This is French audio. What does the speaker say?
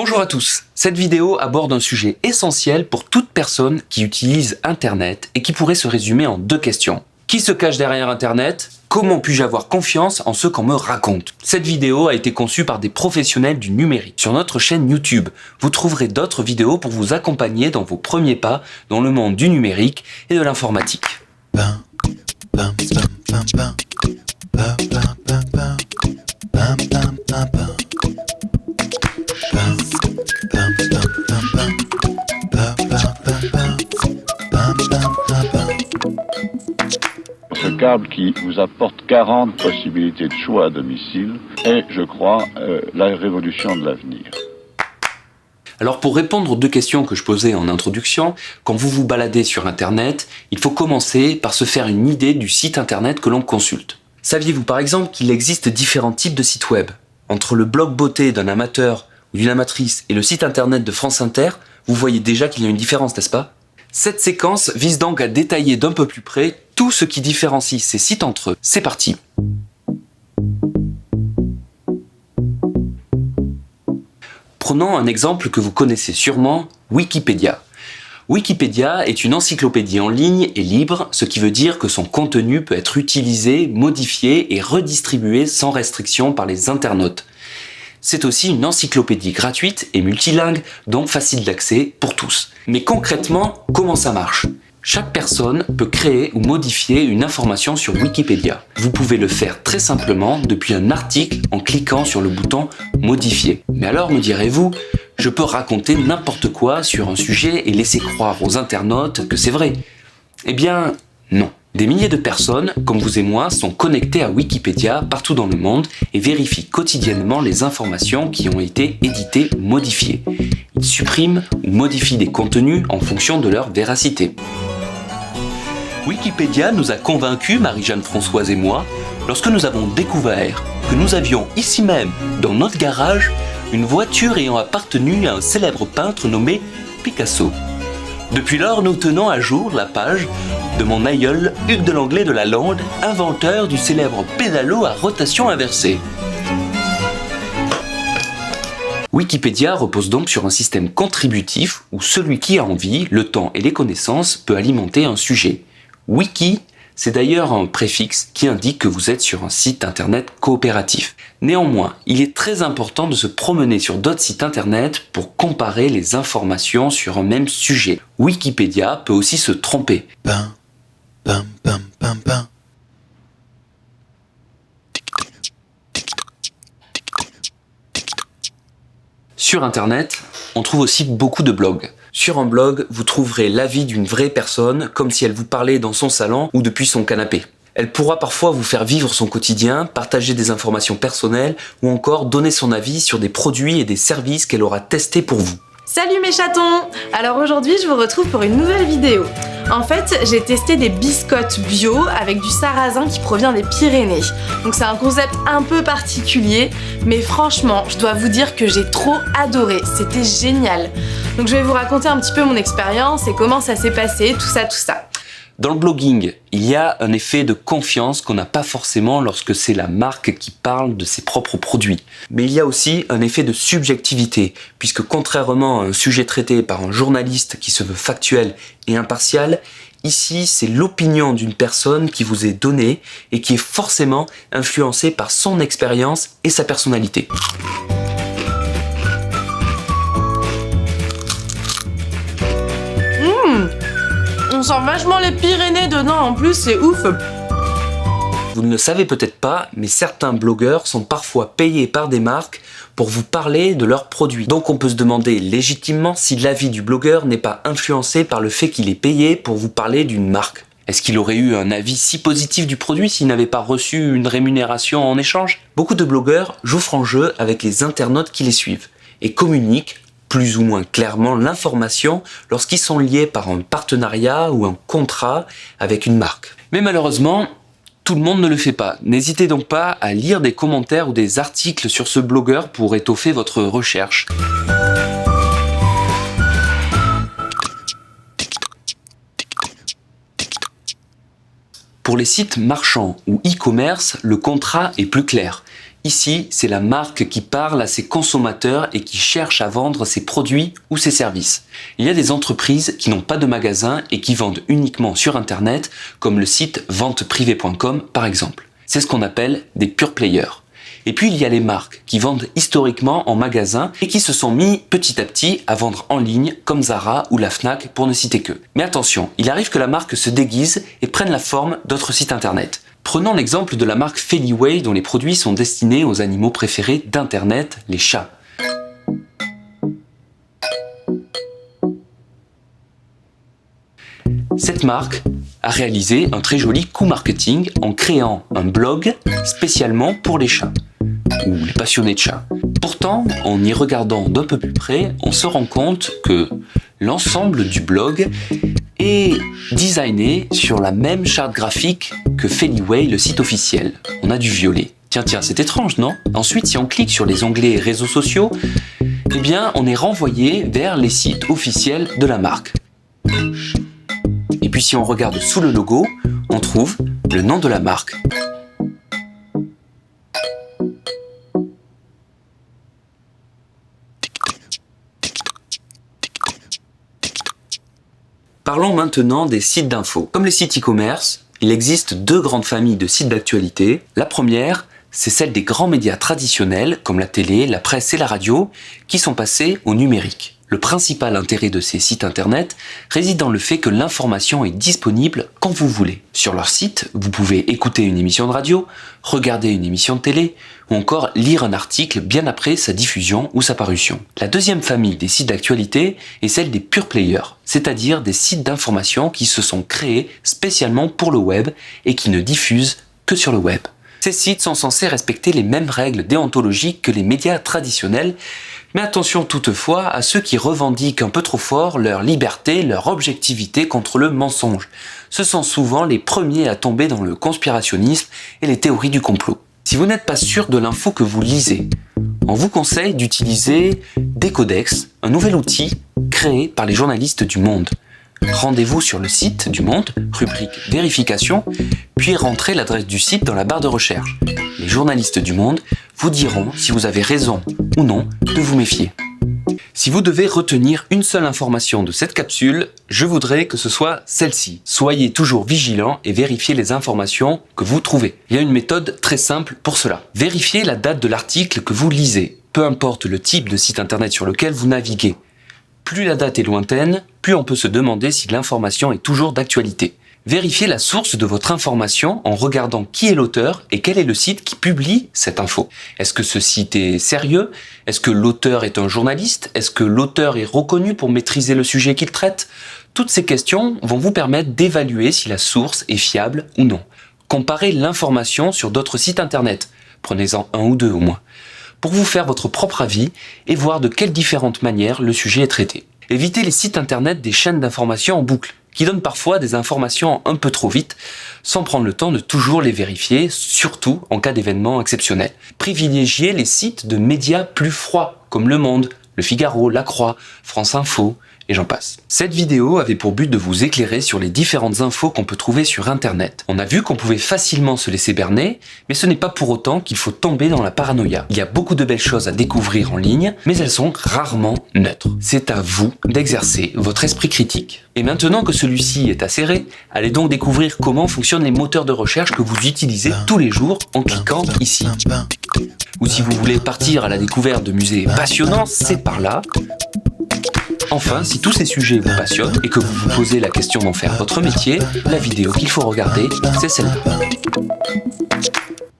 Bonjour à tous, cette vidéo aborde un sujet essentiel pour toute personne qui utilise Internet et qui pourrait se résumer en 2 questions. Qui se cache derrière Internet ? Comment puis-je avoir confiance en ce qu'on me raconte ? Cette vidéo a été conçue par des professionnels du numérique. Sur notre chaîne YouTube, vous trouverez d'autres vidéos pour vous accompagner dans vos premiers pas dans le monde du numérique et de l'informatique. Ce câble qui vous apporte 40 possibilités de choix à domicile est, je crois, la révolution de l'avenir. Alors pour répondre aux 2 questions que je posais en introduction, quand vous vous baladez sur Internet, il faut commencer par se faire une idée du site Internet que l'on consulte. Saviez-vous par exemple qu'il existe différents types de sites web ? Entre le blog beauté d'un amateur ou d'une amatrice et le site Internet de France Inter, vous voyez déjà qu'il y a une différence, n'est-ce pas ? Cette séquence vise donc à détailler d'un peu plus près tout ce qui différencie ces sites entre eux. C'est parti. Prenons un exemple que vous connaissez sûrement, Wikipédia. Wikipédia est une encyclopédie en ligne et libre, ce qui veut dire que son contenu peut être utilisé, modifié et redistribué sans restriction par les internautes. C'est aussi une encyclopédie gratuite et multilingue, donc facile d'accès pour tous. Mais concrètement, comment ça marche ? Chaque personne peut créer ou modifier une information sur Wikipédia. Vous pouvez le faire très simplement depuis un article en cliquant sur le bouton « Modifier ». Mais alors, me direz-vous, je peux raconter n'importe quoi sur un sujet et laisser croire aux internautes que c'est vrai ? Eh bien, non. Des milliers de personnes, comme vous et moi, sont connectées à Wikipédia partout dans le monde et vérifient quotidiennement les informations qui ont été éditées ou modifiées. Ils suppriment ou modifient des contenus en fonction de leur véracité. Wikipédia nous a convaincus, Marie-Jeanne Françoise et moi, lorsque nous avons découvert que nous avions ici même, dans notre garage, une voiture ayant appartenu à un célèbre peintre nommé Picasso. Depuis lors, nous tenons à jour la page de mon aïeul Hugues de Langlais de la Lande, inventeur du célèbre pédalo à rotation inversée. Wikipédia repose donc sur un système contributif où celui qui a envie, le temps et les connaissances peut alimenter un sujet. Wiki, c'est d'ailleurs un préfixe qui indique que vous êtes sur un site internet coopératif. Néanmoins, il est très important de se promener sur d'autres sites internet pour comparer les informations sur un même sujet. Wikipédia peut aussi se tromper. Sur internet, on trouve aussi beaucoup de blogs. Sur un blog, vous trouverez l'avis d'une vraie personne, comme si elle vous parlait dans son salon ou depuis son canapé. Elle pourra parfois vous faire vivre son quotidien, partager des informations personnelles ou encore donner son avis sur des produits et des services qu'elle aura testés pour vous. Salut mes chatons! Alors aujourd'hui, je vous retrouve pour une nouvelle vidéo. En fait, j'ai testé des biscottes bio avec du sarrasin qui provient des Pyrénées. Donc c'est un concept un peu particulier, mais franchement, je dois vous dire que j'ai trop adoré. C'était génial. Donc je vais vous raconter un petit peu mon expérience et comment ça s'est passé, tout ça. Dans le blogging, il y a un effet de confiance qu'on n'a pas forcément lorsque c'est la marque qui parle de ses propres produits. Mais il y a aussi un effet de subjectivité, puisque contrairement à un sujet traité par un journaliste qui se veut factuel et impartial, ici c'est l'opinion d'une personne qui vous est donnée et qui est forcément influencée par son expérience et sa personnalité. On sent vachement les Pyrénées dedans, en plus c'est ouf. Vous ne le savez peut-être pas, mais certains blogueurs sont parfois payés par des marques pour vous parler de leurs produits. Donc on peut se demander légitimement si l'avis du blogueur n'est pas influencé par le fait qu'il est payé pour vous parler d'une marque. Est-ce qu'il aurait eu un avis si positif du produit s'il n'avait pas reçu une rémunération en échange ? Beaucoup de blogueurs jouent franc jeu avec les internautes qui les suivent et communiquent plus ou moins clairement l'information lorsqu'ils sont liés par un partenariat ou un contrat avec une marque. Mais malheureusement, tout le monde ne le fait pas. N'hésitez donc pas à lire des commentaires ou des articles sur ce blogueur pour étoffer votre recherche. Pour les sites marchands ou e-commerce, le contrat est plus clair. Ici, c'est la marque qui parle à ses consommateurs et qui cherche à vendre ses produits ou ses services. Il y a des entreprises qui n'ont pas de magasin et qui vendent uniquement sur Internet, comme le site venteprivée.com par exemple. C'est ce qu'on appelle des pure players. Et puis il y a les marques qui vendent historiquement en magasin et qui se sont mis petit à petit à vendre en ligne comme Zara ou la Fnac pour ne citer que. Mais attention, il arrive que la marque se déguise et prenne la forme d'autres sites internet. Prenons l'exemple de la marque Feliway dont les produits sont destinés aux animaux préférés d'internet, les chats. Cette marque a réalisé un très joli coup marketing en créant un blog spécialement pour les chats ou les passionnés de chats. Pourtant, en y regardant d'un peu plus près, on se rend compte que l'ensemble du blog est designé sur la même charte graphique que Feliway, le site officiel. On a du violet. Tiens, c'est étrange, non? Ensuite, si on clique sur les onglets réseaux sociaux, eh bien, on est renvoyé vers les sites officiels de la marque. Et puis si on regarde sous le logo, on trouve le nom de la marque. Parlons maintenant des sites d'infos. Comme les sites e-commerce, il existe deux grandes familles de sites d'actualité. La première, c'est celle des grands médias traditionnels comme la télé, la presse et la radio qui sont passés au numérique. Le principal intérêt de ces sites internet réside dans le fait que l'information est disponible quand vous voulez. Sur leur site, vous pouvez écouter une émission de radio, regarder une émission de télé ou encore lire un article bien après sa diffusion ou sa parution. La deuxième famille des sites d'actualité est celle des pure players, c'est-à-dire des sites d'information qui se sont créés spécialement pour le web et qui ne diffusent que sur le web. Ces sites sont censés respecter les mêmes règles déontologiques que les médias traditionnels, mais attention toutefois à ceux qui revendiquent un peu trop fort leur liberté, leur objectivité contre le mensonge. Ce sont souvent les premiers à tomber dans le conspirationnisme et les théories du complot. Si vous n'êtes pas sûr de l'info que vous lisez, on vous conseille d'utiliser Decodex, un nouvel outil créé par les journalistes du Monde. Rendez-vous sur le site du Monde, rubrique vérification, puis rentrez l'adresse du site dans la barre de recherche. Les journalistes du Monde vous diront si vous avez raison ou non de vous méfier. Si vous devez retenir une seule information de cette capsule, je voudrais que ce soit celle-ci. Soyez toujours vigilant et vérifiez les informations que vous trouvez. Il y a une méthode très simple pour cela. Vérifiez la date de l'article que vous lisez, peu importe le type de site internet sur lequel vous naviguez. Plus la date est lointaine, plus on peut se demander si l'information est toujours d'actualité. Vérifiez la source de votre information en regardant qui est l'auteur et quel est le site qui publie cette info. Est-ce que ce site est sérieux? Est-ce que l'auteur est un journaliste? Est-ce que l'auteur est reconnu pour maîtriser le sujet qu'il traite? Toutes ces questions vont vous permettre d'évaluer si la source est fiable ou non. Comparez l'information sur d'autres sites internet. Prenez-en un ou deux au moins, pour vous faire votre propre avis et voir de quelles différentes manières le sujet est traité. Évitez les sites internet des chaînes d'information en boucle, qui donnent parfois des informations un peu trop vite, sans prendre le temps de toujours les vérifier, surtout en cas d'événements exceptionnels. Privilégiez les sites de médias plus froids, comme Le Monde, Le Figaro, La Croix, France Info, et j'en passe. Cette vidéo avait pour but de vous éclairer sur les différentes infos qu'on peut trouver sur Internet. On a vu qu'on pouvait facilement se laisser berner, mais ce n'est pas pour autant qu'il faut tomber dans la paranoïa. Il y a beaucoup de belles choses à découvrir en ligne, mais elles sont rarement neutres. C'est à vous d'exercer votre esprit critique. Et maintenant que celui-ci est acéré, allez donc découvrir comment fonctionnent les moteurs de recherche que vous utilisez tous les jours en cliquant ici. Ou si vous voulez partir à la découverte de musées passionnants, c'est par là. Enfin, si tous ces sujets vous passionnent et que vous vous posez la question d'en faire votre métier, la vidéo qu'il faut regarder, c'est celle-là.